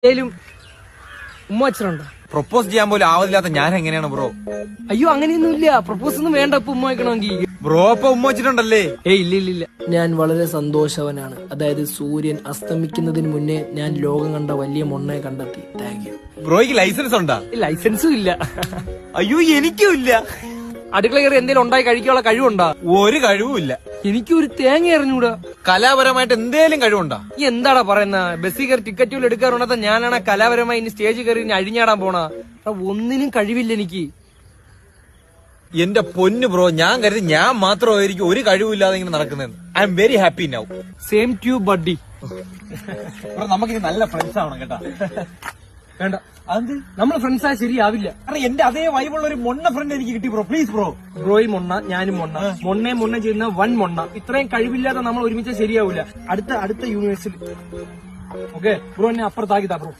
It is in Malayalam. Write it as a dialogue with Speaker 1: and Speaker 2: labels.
Speaker 1: ഉമ്മ വെച്ചിട്ടുണ്ടോ?
Speaker 2: പ്രൊപ്പോസ് ചെയ്യാൻ പോലും ആവതില്ലാത്ത ഞാൻ എങ്ങനെയാണ് ബ്രോ?
Speaker 1: അയ്യോ അങ്ങനെയൊന്നും ഇല്ല. പ്രൊപ്പോസ് ഒന്നും വേണ്ട ഇപ്പൊ ഉമ്മ വെക്കണമെങ്കിൽ.
Speaker 2: ബ്രോ ഇപ്പൊ ഉമ്മ വെച്ചിട്ടുണ്ടല്ലേ?
Speaker 1: ഇല്ല. ഞാൻ വളരെ സന്തോഷവനാണ്. അതായത് സൂര്യൻ അസ്തമിക്കുന്നതിന് മുന്നേ ഞാൻ ലോകം കണ്ട വലിയ മൊണ്ണയെ കണ്ടെത്തി. Thank you.
Speaker 2: ബ്രോയ്ക്ക് ലൈസൻസ് ഉണ്ടാ?
Speaker 1: ലൈസൻസും ഇല്ല.
Speaker 2: അയ്യോ എനിക്കും ഇല്ല.
Speaker 1: അടുക്കള കയറി എന്തെങ്കിലും ഉണ്ടായി കഴിക്കാനുള്ള കഴിവുണ്ടാ?
Speaker 2: ഒരു കഴിവുമില്ല.
Speaker 1: എനിക്കും ഒരു തേങ്ങ എറിഞ്ഞൂടാ.
Speaker 2: കലാപരമായിട്ട് എന്തേലും കഴിവുണ്ടാ?
Speaker 1: ഈ എന്താടാ പറയുന്ന? ബസ്സിൽ കയറി ടിക്കറ്റുകൾ എടുക്കാറുണ്ടാ ഞാനാണ് കലാപരമായി ഇനി സ്റ്റേജിൽ കയറി ഇനി അഴിഞ്ഞാടാൻ പോണ. ഒന്നിനും കഴിവില്ല എനിക്ക്.
Speaker 2: എന്റെ പൊന്നു ബ്രോ, ഞാൻ കരുതി ഞാൻ മാത്രമായിരിക്കും ഒരു കഴിവില്ലാതെ ഇങ്ങനെ നടക്കുന്നത്. I am very happy now.
Speaker 1: Same to you buddy.
Speaker 2: നമുക്കിത് നല്ല ഫ്രണ്ട്സ് ആവണം കേട്ടാ.
Speaker 1: വേണ്ട, അത് നമ്മളെ ഫ്രണ്ട്സ് ആയ ശരിയാവില്ല.
Speaker 2: കാരണം എന്റെ അതേ വൈബുള്ള ഒരു മൊണ്ണ ഫ്രണ്ട് എനിക്ക് കിട്ടി ബ്രോ. Please bro.
Speaker 1: ബ്രോയും മൊണ്ണ, ഞാനും മൊണ്ണ മൊണ്ണ ചെയ്യുന്ന വൺ മൊണ്ണ. ഇത്രയും കഴിവില്ലാതെ നമ്മൾ ഒരുമിച്ച് ശരിയാവില്ല. അടുത്ത യൂണിവേഴ്സിൽ. ഓക്കെ ബ്രോ, എന്നെ അപ്പുറത്താക്കിതാ ബ്രോ.